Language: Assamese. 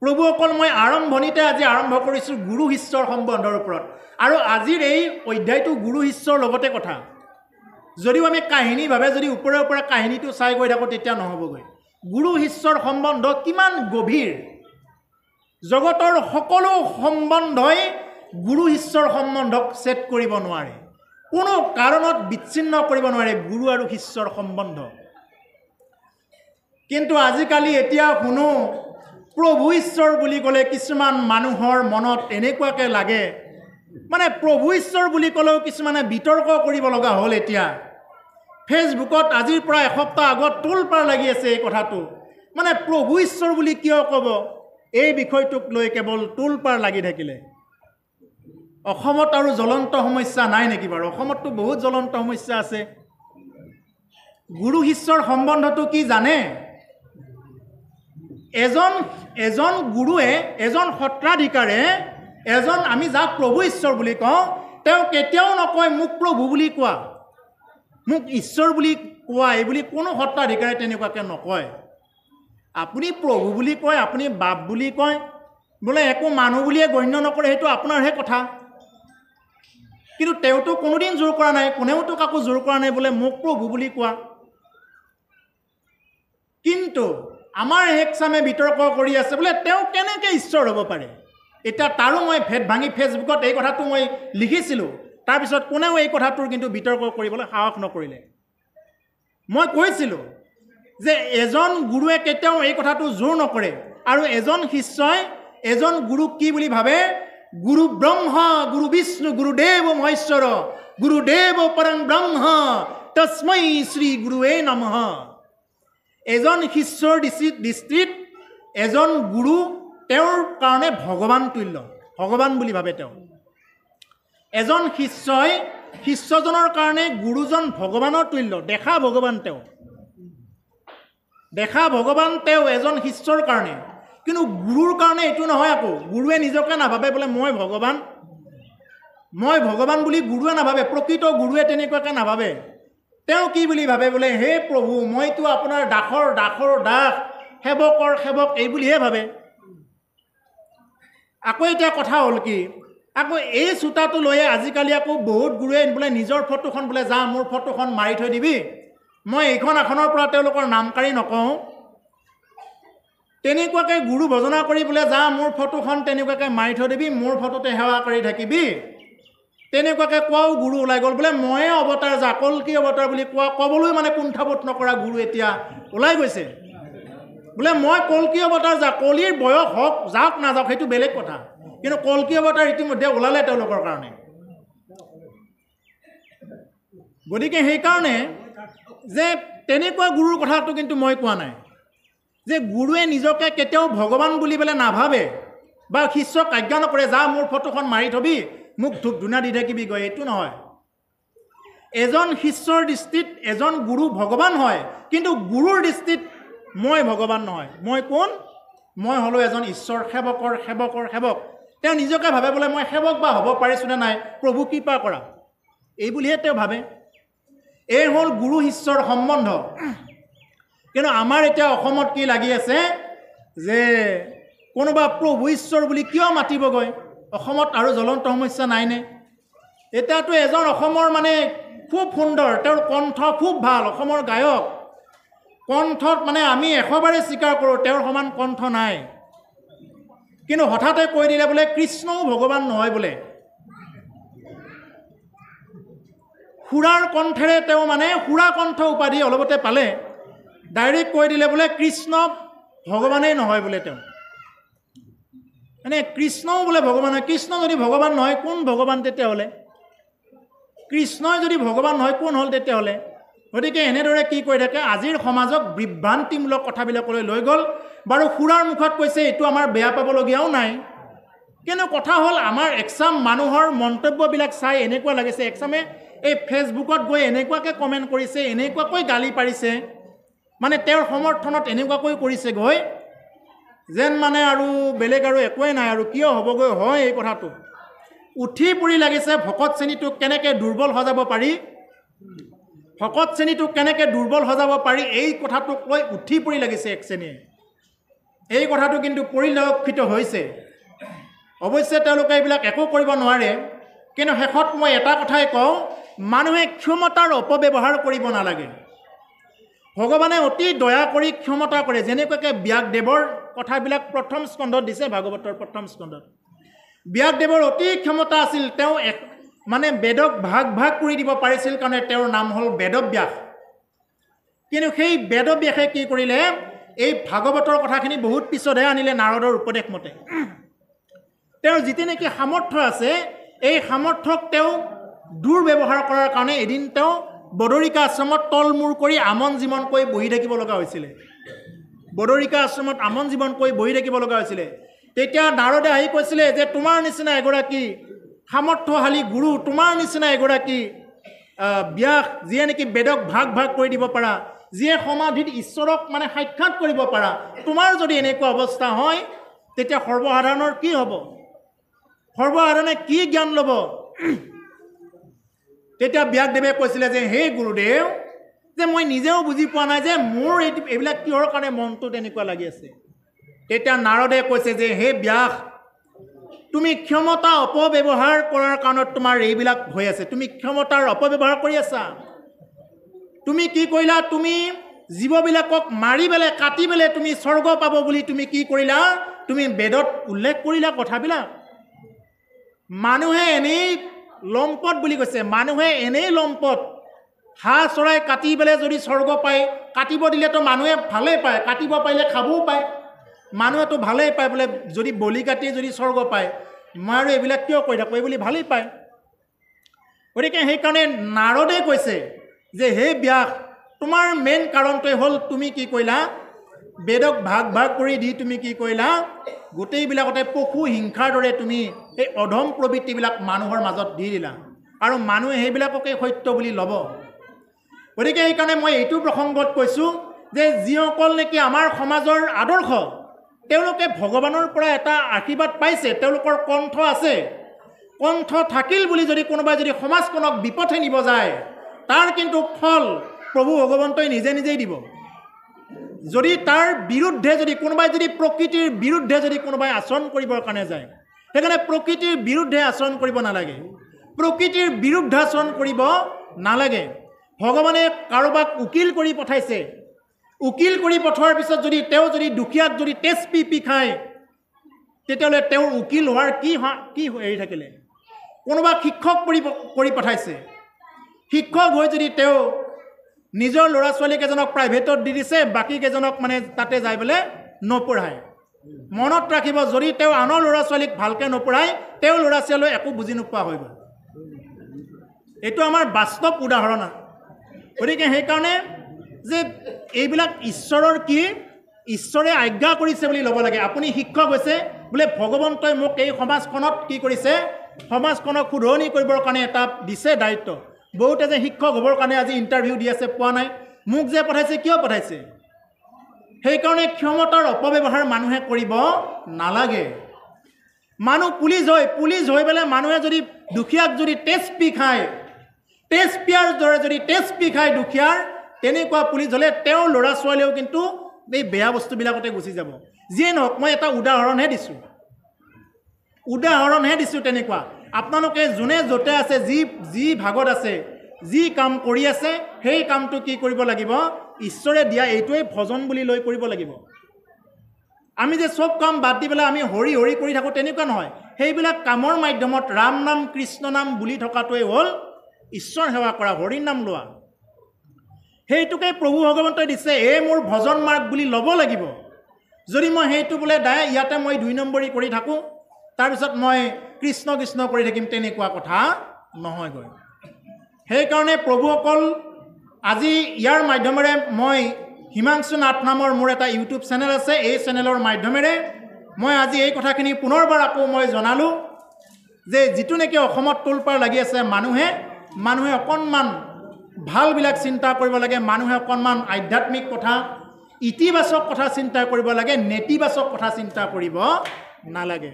প্ৰভু অকল মই আৰম্ভণিতে আজি আৰম্ভ কৰিছোঁ গুৰু শিষ্যৰ সম্বন্ধৰ ওপৰত আৰু আজিৰ এই অধ্যায়টো গুৰু শিষ্যৰ লগতে কথা যদিও আমি কাহিনীভাৱে যদি ওপৰে ওপৰে কাহিনীটো চাই গৈ থাকোঁ তেতিয়া নহ'বগৈ গুৰু শিষ্যৰ সম্বন্ধ কিমান গভীৰ জগতৰ সকলো সম্বন্ধই গুৰু শিষ্যৰ সম্বন্ধক ছেট কৰিব নোৱাৰে কোনো কাৰণত বিচ্ছিন্ন কৰিব নোৱাৰে গুৰু আৰু শিষ্যৰ সম্বন্ধ কিন্তু আজিকালি এতিয়া শুনো প্ৰভু ঈশ্বৰ বুলি ক'লে কিছুমান মানুহৰ মনত এনেকুৱাকৈ লাগে মানে প্ৰভু ঈশ্বৰ বুলি ক'লেও কিছুমানে বিতৰ্ক কৰিব লগা হ'ল এতিয়া ফেচবুকত আজিৰ পৰা এসপ্তাহ আগত তোলপাৰ লাগি আছে এই কথাটো মানে প্ৰভু ঈশ্বৰ বুলি কিয় ক'ব এই বিষয়টোক লৈ কেৱল তোলপাৰ লাগি থাকিলে অসমত আৰু জ্বলন্ত সমস্যা নাই নেকি বাৰু অসমততো বহুত জ্বলন্ত সমস্যা আছে গুৰু শিষ্যৰ সম্বন্ধটো কি জানে এজন গুৰুৱে এজন সত্ৰাধিকাৰে এজন আমি যাক প্ৰভু ঈশ্বৰ বুলি কওঁ তেওঁ কেতিয়াও নকয় মোক প্ৰভু বুলি কোৱা মোক ঈশ্বৰ বুলি কোৱা এই বুলি কোনো সত্ৰাধিকাৰে তেনেকুৱাকৈ নকয় আপুনি প্ৰভু বুলি কয় আপুনি বাপ বুলি কয় বোলে একো মানুহ বুলিয়ে গণ্য নকৰে সেইটো আপোনাৰহে কথা কিন্তু তেওঁতো কোনোদিন জোৰ কৰা নাই কোনেওতো কাকো জোৰ কৰা নাই বোলে মোক প্ৰভু বুলি কোৱা কিন্তু আমাৰ একচামে বিতৰ্ক কৰি আছে বোলে তেওঁ কেনেকৈ ঈশ্বৰ হ'ব পাৰে এতিয়া তাৰো মই ভেদ ভাঙি ফেচবুকত এই কথাটো মই লিখিছিলোঁ তাৰপিছত কোনেও এই কথাটোৰ কিন্তু বিতৰ্ক কৰিবলৈ সাহস নকৰিলে মই কৈছিলোঁ যে এজন গুৰুৱে কেতিয়াও এই কথাটো জোৰ নকৰে আৰু এজন শিষ্যই এজন গুৰুক কি বুলি ভাবে গুৰু ব্ৰহ্মা গুৰু বিষ্ণু গুৰুদেৱ মহেশ্বৰ গুৰুদেৱ পৰম ব্ৰহ্ম তস্मै শ্ৰী গুৰুৱে নমঃ এজন শিষ্যৰ দৃষ্টিত এজন গুৰু তেওঁৰ কাৰণে ভগৱান তুল্য ভগৱান বুলি ভাবে তেওঁ এজন শিষ্যই শিষ্যজনৰ কাৰণে গুৰুজন ভগৱানৰ তুল্য দেখা ভগৱান তেওঁ এজন শিষ্যৰ কাৰণে কিন্তু গুৰুৰ কাৰণে এইটো নহয় আকৌ গুৰুৱে নিজকে নাভাবে বোলে মই ভগৱান বুলি গুৰুৱে নাভাবে প্ৰকৃত গুৰুৱে তেনেকুৱাকৈ নাভাবে তেওঁ কি বুলি ভাবে বোলে হে প্ৰভু মইতো আপোনাৰ দাসৰ দাস সেৱকৰ সেৱক এই বুলিহে ভাবে আকৌ এতিয়া কথা হ'ল কি আকৌ এই চোতাটো লৈয়ে আজিকালি আকৌ বহুত গুৰুৱে বোলে নিজৰ ফটোখন বোলে যা মোৰ ফটোখন মাৰি থৈ দিবি মই এইখন আসনৰ পৰা তেওঁলোকৰ নামকাৰী নকওঁ তেনেকুৱাকৈ গুৰু ভজনা কৰি বোলে যা মোৰ ফটোখন তেনেকুৱাকৈ মাৰি থৈ দিবি মোৰ ফটোতে সেৱা কৰি থাকিবি তেনেকুৱাকৈ কোৱাও গুৰু ওলাই গ'ল বোলে ময়ে অৱতাৰ যা কল্কি অৱতাৰ বুলি ক'বলৈ মানে কুণ্ঠাবোধ নকৰা গুৰু এতিয়া ওলাই গৈছে বোলে মই কল্কি অৱতাৰ যা কলিৰ বয়স হওক যাওক নাযাওক সেইটো বেলেগ কথা কিন্তু কল্কি অৱতাৰ ইতিমধ্যে ওলালে তেওঁলোকৰ কাৰণে গতিকে সেইকাৰণে যে তেনেকুৱা গুৰুৰ কথাটো কিন্তু মই কোৱা নাই যে গুৰুৱে নিজকে কেতিয়াও ভগৱান বুলি পেলাই নাভাবে বা শিষ্যক আজ্ঞা নকৰে যা মোৰ ফটোখন মাৰি থবি মোক ধূপ ধূনা দি থাকিবি গৈ এইটো নহয় এজন শিষ্যৰ দৃষ্টিত এজন গুৰু ভগৱান হয় কিন্তু গুৰুৰ দৃষ্টিত মই ভগৱান নহয় মই কোন মই হ'লো এজন ঈশ্বৰ সেৱকৰ সেৱক তেওঁ নিজকে ভাবে বোলে মই সেৱক বা হ'ব পাৰিছোঁনে নাই প্ৰভু কৃপা কৰা এই বুলিহে তেওঁ ভাবে এই হ'ল গুৰু শিষ্যৰ সম্বন্ধ কিন্তু আমাৰ এতিয়া অসমত কি লাগি আছে যে কোনোবা প্ৰভু ঈশ্বৰ বুলি কিয় মাতিবগৈ অসমত আৰু জ্বলন্ত সমস্যা নাইনে এতিয়াতো এজন অসমৰ মানে খুব সুন্দৰ তেওঁৰ কণ্ঠ খুব ভাল অসমৰ গায়ক কণ্ঠত মানে আমি 100 বাৰে স্বীকাৰ কৰোঁ তেওঁৰ সমান কণ্ঠ নাই কিন্তু হঠাতে কৈ দিলে বোলে কৃষ্ণও ভগৱান নহয় বোলে সুৰাৰ কণ্ঠেৰে তেওঁ মানে সুৰা কণ্ঠ উপাধি অলপতে পালে ডাইৰেক্ট কৈ দিলে বোলে কৃষ্ণ ভগৱানেই নহয় বোলে তেওঁ মানে কৃষ্ণও বোলে ভগৱান হয় কৃষ্ণ যদি ভগৱান নহয় কোন ভগৱান তেতিয়াহ'লে কৃষ্ণই যদি ভগৱান নহয় কোন হ'ল তেতিয়াহ'লে গতিকে এনেদৰে কি কৈ থাকে আজিৰ সমাজক বিভ্ৰান্তিমূলক কথাবিলাকলৈ লৈ গ'ল বাৰু সুৰাৰ মুখত কৈছে এইটো আমাৰ বেয়া পাবলগীয়াও নাই কিন্তু কথা হ'ল আমাৰ একচাম মানুহৰ মন্তব্যবিলাক চাই এনেকুৱা লাগিছে একচামে এই ফেচবুকত গৈ এনেকুৱাকৈ কমেণ্ট কৰিছে এনেকুৱাকৈ গালি পাৰিছে মানে তেওঁৰ সমৰ্থনত এনেকুৱাকৈ কৰিছে গৈ যেন মানে আৰু বেলেগ আৰু একোৱেই নাই আৰু কিয় হ'বগৈ হয় এই কথাটো উঠি পৰি লাগিছে ভকত শ্ৰেণীটোক কেনেকৈ দুৰ্বল সজাব পাৰি ভকত শ্ৰেণীটোক কেনেকৈ দুৰ্বল সজাব পাৰি এই কথাটোক লৈ উঠি পৰি লাগিছে এক শ্ৰেণীয়ে এই কথাটো কিন্তু পৰিলক্ষিত হৈছে। অৱশ্যে তেওঁলোকে এইবিলাক একো কৰিব নোৱাৰে, কিন্তু শেষত মই এটা কথাই কওঁ, মানুহে ক্ষমতাৰ অপব্যৱহাৰ কৰিব নালাগে। ভগৱানে অতি দয়া কৰি ক্ষমতা কৰে, যেনেকুৱাকৈ ব্যাসদেৱৰ কথাবিলাক প্ৰথম স্কন্ধত দিছে, ভাগৱতৰ প্ৰথম স্কন্ধত। ব্যাসদেৱৰ অতি ক্ষমতা আছিল, তেওঁ মানে বেদক ভাগ ভাগ কৰি দিব পাৰিছিল কাৰণে তেওঁৰ নাম হ'ল বেদব্যাস। কিন্তু সেই বেদব্যাসে কি কৰিলে, এই ভাগৱতৰ কথাখিনি বহুত পিছতহে আনিলে নাৰদৰ উপদেশ মতে। তেওঁৰ যিটো নেকি সামৰ্থ্য আছে, এই সামৰ্থ্যক তেওঁ দুৰ্ব্যৱহাৰ কৰাৰ কাৰণে এদিন তেওঁ বদৰিকা আশ্ৰমত তল মূৰ কৰি আমন জীৱন কৰি বহি থাকিব লগা হৈছিলে। বদৰিকা আশ্ৰমত আমন জীৱন কৰি বহি থাকিব লগা হৈছিলে। তেতিয়া নাৰদে আহি কৈছিলে যে তোমাৰ নিচিনা এগৰাকী সামৰ্থ্যশালী গুৰু, তোমাৰ নিচিনা এগৰাকী ব্যাস, যিয়ে নেকি বেদক ভাগ ভাগ কৰি দিব পাৰা, যিয়ে সমাধিত ঈশ্বৰক মানে সাক্ষাৎ কৰিব পাৰা, তোমাৰ যদি এনেকুৱা অৱস্থা হয়, তেতিয়া সৰ্বসাধাৰণৰ কি হ'ব? সৰ্বসাধাৰণে কি জ্ঞান ল'ব? তেতিয়া ব্যাসদেৱে কৈছিলে যে হে গুৰুদেৱ, যে মই নিজেও বুজি পোৱা নাই যে মোৰ এইবিলাক কিহৰ কাৰণে মনটো তেনেকুৱা লাগি আছে। তেতিয়া নাৰদে কৈছে যে হে ব্যাস, তুমি ক্ষমতা অপব্যৱহাৰ কৰাৰ কাৰণত তোমাৰ এইবিলাক হৈ আছে। তুমি ক্ষমতাৰ অপব্যৱহাৰ কৰি আছা। তুমি কি কৰিলা? তুমি জীৱবিলাকক মাৰি পেলাই কাটি পেলাই তুমি স্বৰ্গ পাব বুলি তুমি কি কৰিলা? তুমি বেদত উল্লেখ কৰিলা কথাবিলাক। মানুহে এনেই লম্পট বুলি কৈছে, মানুহে এনেই লম্পট। হাঁহ চৰাই কাটি পেলাই যদি স্বৰ্গ পায়, কাটিব দিলেতো মানুহে ভালেই পায়, কাটিব পাৰিলে খাবও পায়, মানুহেতো ভালেই পায় বোলে। যদি বলি কাটি যদি স্বৰ্গ পায়, মই আৰু এইবিলাক কিয় কৰি থাকোঁ, এই বুলি ভালেই পায়। গতিকে সেইকাৰণে নাৰদে কৈছে যে হে ব্যাস, তোমাৰ মেইন কাৰণটোৱে হ'ল তুমি কি কৰিলা? বেদক ভাগ ভাগ কৰি দি তুমি কি কৰিলা? গোটেইবিলাকতে পশু হিংসাৰ দৰে তুমি এই অধম প্ৰবৃত্তিবিলাক মানুহৰ মাজত দি দিলা, আৰু মানুহে সেইবিলাককে সত্য বুলি ল'ব। গতিকে সেইকাৰণে মই এইটো প্ৰসংগত কৈছোঁ যে যিসকল নেকি আমাৰ সমাজৰ আদৰ্শ, তেওঁলোকে ভগৱানৰ পৰা এটা আশীৰ্বাদ পাইছে, তেওঁলোকৰ কণ্ঠ আছে। কণ্ঠ থাকিল বুলি যদি কোনোবাই যদি সমাজখনক বিপথে নিব যায়, তাৰ কিন্তু ফল প্ৰভু ভগৱন্তই নিজে নিজেই দিব। যদি তাৰ বিৰুদ্ধে যদি কোনোবাই যদি প্ৰকৃতিৰ বিৰুদ্ধে যদি কোনোবাই আচৰণ কৰিবৰ কাৰণে যায়, সেইকাৰণে প্ৰকৃতিৰ বিৰুদ্ধে আচৰণ কৰিব নালাগে, প্ৰকৃতিৰ বিৰুদ্ধে আচৰণ কৰিব নালাগে। ভগৱানে কাৰোবাক উকিল কৰি পঠাইছে, উকিল কৰি পঠোৱাৰ পিছত যদি তেওঁ যদি দুখীয়াক যদি তেজ পি খায়, তেতিয়াহ'লে তেওঁৰ উকিল হোৱাৰ কি হেৰি থাকিলে? কোনোবা শিক্ষক কৰি পঠাইছে, শিক্ষক হৈ যদি তেওঁ নিজৰ ল'ৰা ছোৱালীকেইজনক প্ৰাইভেটত দি দিছে, বাকীকেইজনক মানে তাতে যাই পেলাই নপঢ়ায়। মনত ৰাখিব, যদি তেওঁ আনৰ ল'ৰা ছোৱালীক ভালকৈ নপঢ়ায়, তেওঁ ল'ৰা ছোৱালীয়ে একো বুজি নোপোৱা হৈ গ'ল। এইটো আমাৰ বাস্তৱ উদাহৰণ। গতিকে সেইকাৰণে যে এইবিলাক ঈশ্বৰৰ কি, ঈশ্বৰে আজ্ঞা কৰিছে বুলি ল'ব লাগে। আপুনি শিক্ষক হৈছে বোলে, ভগৱন্তই মোক এই সমাজখনত কি কৰিছে, সমাজখনক শুধৰণি কৰিবৰ কাৰণে এটা দিছে দায়িত্ব। বহুতে যে শিক্ষক হ'বৰ কাৰণে আজি ইণ্টাৰভিউ দি আছে, পোৱা নাই। মোক যে পঠাইছে, কিয় পঠাইছে? সেইকাৰণে ক্ষমতাৰ অপব্যৱহাৰ মানুহে কৰিব নালাগে। মানুহ পুলিচ হৈ পেলাই মানুহে যদি দুখীয়াক যদি তেজ পি খায়, তেজ পিয়াৰ দৰে যদি তেজ পি খায় দুখীয়াৰ, তেনেকুৱা পুলিচ হ'লে তেওঁৰ ল'ৰা ছোৱালীয়েও কিন্তু এই বেয়া বস্তুবিলাকতে গুচি যাব। যিয়ে নহওক, মই এটা উদাহৰণহে দিছোঁ তেনেকুৱা। আপোনালোকে যোনে য'তে আছে, যি ভাগত আছে, যি কাম কৰি আছে, সেই কামটো কি কৰিব লাগিব? ঈশ্বৰে দিয়া এইটোৱেই ভজন বুলি লৈ কৰিব লাগিব। আমি যে চব কাম বাদ দি পেলাই আমি হৰি হৰি কৰি থাকোঁ, তেনেকুৱা নহয়। সেইবিলাক কামৰ মাধ্যমত ৰাম নাম কৃষ্ণ নাম বুলি থকাটোৱেই হ'ল ঈশ্বৰ সেৱা কৰা, হৰিৰ নাম লোৱা। সেইটোকে প্ৰভু ভগৱন্তই দিছে, এই মোৰ ভজন মাৰ্গ বুলি ল'ব লাগিব। যদি মই সেইটো বোলে ইয়াতে মই 2 নম্বৰী কৰি থাকোঁ, তাৰপিছত মই কৃষ্ণ কৃষ্ণ কৰি থাকিম, তেনেকুৱা কথা নহয়গৈ। সেইকাৰণে প্ৰভুসকল, আজি ইয়াৰ মাধ্যমেৰে মই হিমাংশু নাথ নামৰ মোৰ এটা ইউটিউব চেনেল আছে, এই চেনেলৰ মাধ্যমেৰে মই আজি এই কথাখিনি পুনৰবাৰ আকৌ মই জনালোঁ যে যিটো নেকি অসমত তোলপাৰ লাগি আছে, মানুহে অকণমান ভালবিলাক চিন্তা কৰিব লাগে। মানুহে অকণমান আধ্যাত্মিক কথা, ইতিবাচক কথা চিন্তা কৰিব লাগে, নেতিবাচক কথা চিন্তা কৰিব নালাগে।